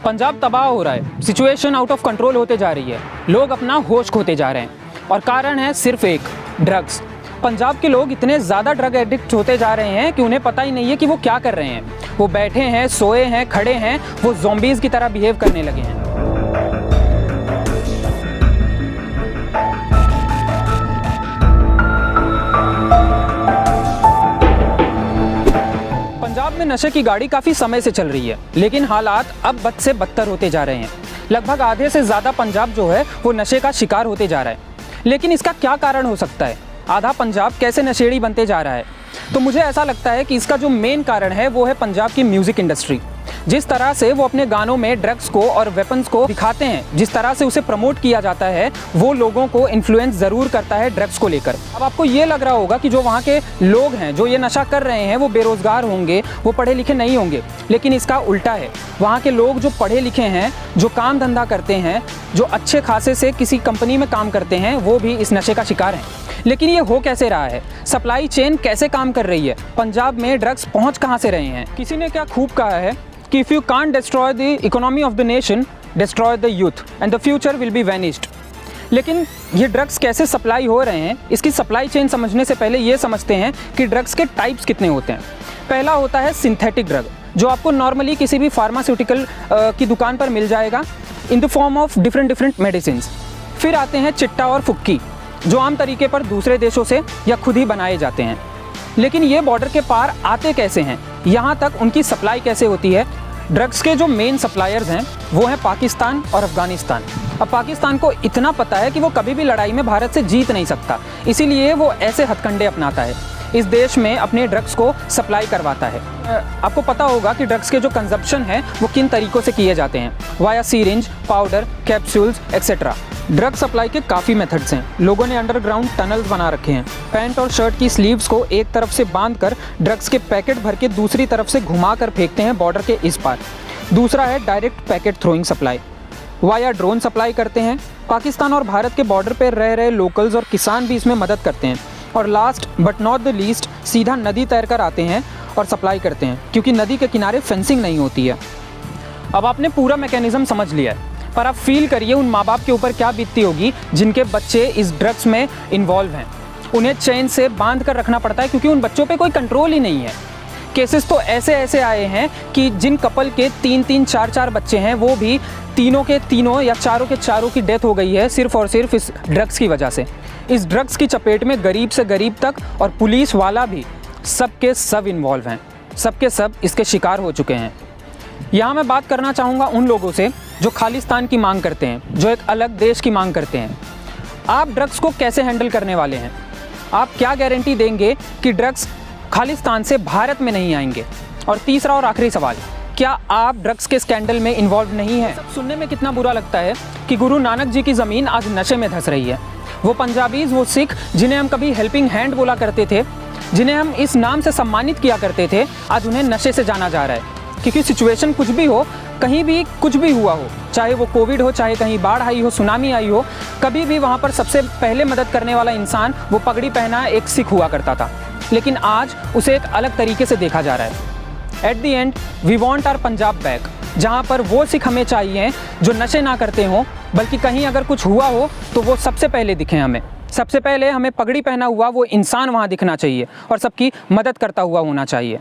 पंजाब तबाह हो रहा है, सिचुएशन आउट ऑफ कंट्रोल होते जा रही है, लोग अपना होश खोते जा रहे हैं और कारण है सिर्फ एक, ड्रग्स। पंजाब के लोग इतने ज़्यादा ड्रग एडिक्ट होते जा रहे हैं कि उन्हें पता ही नहीं है कि वो क्या कर रहे हैं। वो बैठे हैं, सोए हैं, खड़े हैं, वो ज़ॉम्बीज़ की तरह बिहेव करने लगे हैं। पंजाब में नशे की गाड़ी काफ़ी समय से चल रही है, लेकिन हालात अब बद से बदतर होते जा रहे हैं। लगभग आधे से ज़्यादा पंजाब जो है वो नशे का शिकार होते जा रहा है। लेकिन इसका क्या कारण हो सकता है? आधा पंजाब कैसे नशेड़ी बनते जा रहा है? तो मुझे ऐसा लगता है कि इसका जो मेन कारण है वो है पंजाब की म्यूज़िक इंडस्ट्री। जिस तरह से वो अपने गानों में ड्रग्स को और वेपन्स को दिखाते हैं, जिस तरह से उसे प्रमोट किया जाता है, वो लोगों को इन्फ्लुएंस ज़रूर करता है ड्रग्स को लेकर। अब आपको ये लग रहा होगा कि जो वहाँ के लोग हैं जो ये नशा कर रहे हैं वो बेरोज़गार होंगे, वो पढ़े लिखे नहीं होंगे, लेकिन इसका उल्टा है। वहाँ के लोग जो पढ़े लिखे हैं, जो काम धंधा करते हैं, जो अच्छे खासे से किसी कंपनी में काम करते हैं, वो भी इस नशे का शिकार हैं। लेकिन ये हो कैसे रहा है? सप्लाई चेन कैसे काम कर रही है? पंजाब में ड्रग्स पहुँच कहाँ से रहे हैं? किसी ने क्या खूब कहा है कि if you can't destroy the economy of the nation, destroy the youth and the future will be vanished. लेकिन ये ड्रग्स कैसे सप्लाई हो रहे हैं, इसकी सप्लाई चेन समझने से पहले ये समझते हैं कि ड्रग्स के टाइप्स कितने होते हैं। पहला होता है सिंथेटिक ड्रग, जो आपको नॉर्मली किसी भी फार्मास्यूटिकल की दुकान पर मिल जाएगा in the form of different medicine. फिर आते हैं चिट्टा और फुक्की, जो आम तरीके पर दूसरे देशों से या खुद ही बनाए जाते हैं। लेकिन ये बॉर्डर के पार आते कैसे हैं? यहाँ तक उनकी सप्लाई कैसे होती है? ड्रग्स के जो मेन सप्लायर्स हैं वो हैं पाकिस्तान और अफ़गानिस्तान। अब पाकिस्तान को इतना पता है कि वो कभी भी लड़ाई में भारत से जीत नहीं सकता, इसीलिए वो ऐसे हथकंडे अपनाता है, इस देश में अपने ड्रग्स को सप्लाई करवाता है। आपको पता होगा कि ड्रग्स के जो कंजप्शन है वो किन तरीक़ों से किए जाते हैं, via syringe, powder, capsules etcetera. Drug supply के काफ़ी मेथड्स हैं। लोगों ने अंडरग्राउंड टनल्स बना रखे हैं। पैंट और शर्ट की स्लीव्स को एक तरफ से बांधकर ड्रग्स के पैकेट भर के दूसरी तरफ से घुमा कर फेंकते हैं बॉर्डर के इस पार। दूसरा है direct packet throwing supply, via drone supply करते हैं। पाकिस्तान और भारत के बॉर्डर पर रह रहे लोकल्स और किसान भी इसमें मदद करते हैं। और last but not the least, सीधा नदी तैर कर आते हैं और सप्लाई करते हैं, क्योंकि नदी के किनारे फेंसिंग नहीं होती है। अब आपने पूरा मैकेनिज़्म समझ लिया है, पर आप फील करिए उन माँ बाप के ऊपर क्या बीतती होगी जिनके बच्चे इस ड्रग्स में इन्वॉल्व हैं। उन्हें चैन से बांध कर रखना पड़ता है, क्योंकि उन बच्चों पे कोई कंट्रोल ही नहीं है। केसेस तो ऐसे आए हैं कि जिन कपल के 3-3, 4-4 बच्चे हैं, वो भी तीनों के तीनों या चारों के चारों की डेथ हो गई है सिर्फ और सिर्फ इस ड्रग्स की वजह से। इस ड्रग्स की चपेट में गरीब से गरीब तक और पुलिस वाला भी, सब के सब इन्वॉल्व हैं, सब के सब इसके शिकार हो चुके हैं। यहाँ मैं बात करना चाहूँगा उन लोगों से जो खालिस्तान की मांग करते हैं, जो एक अलग देश की मांग करते हैं। आप ड्रग्स को कैसे हैंडल करने वाले हैं? आप क्या गारंटी देंगे कि ड्रग्स खालिस्तान से भारत में नहीं आएंगे? और तीसरा और आखिरी सवाल, क्या आप ड्रग्स के स्कैंडल में इन्वॉल्व नहीं हैं? सब सुनने में कितना बुरा लगता है कि गुरु नानक जी की ज़मीन आज नशे में धंस रही है। वो पंजाबीज़, वो सिख जिन्हें हम कभी हेल्पिंग हैंड बोला करते थे, जिन्हें हम इस नाम से सम्मानित किया करते थे, आज उन्हें नशे से जाना जा रहा है। क्योंकि सिचुएशन कुछ भी हो, कहीं भी कुछ भी हुआ हो, चाहे वो कोविड हो, चाहे कहीं बाढ़ आई हो, सुनामी आई हो, कभी भी वहाँ पर सबसे पहले मदद करने वाला इंसान वो पगड़ी पहना एक सिख हुआ करता था। लेकिन आज उसे एक अलग तरीके से देखा जा रहा है। At the end we want our Punjab back, जहाँ पर वो सिख हमें चाहिए जो नशे ना करते हों, बल्कि कहीं अगर कुछ हुआ हो तो वो सबसे पहले दिखें हमें। सबसे पहले हमें पगड़ी पहना हुआ वो इंसान वहाँ दिखना चाहिए और सबकी मदद करता हुआ होना चाहिए।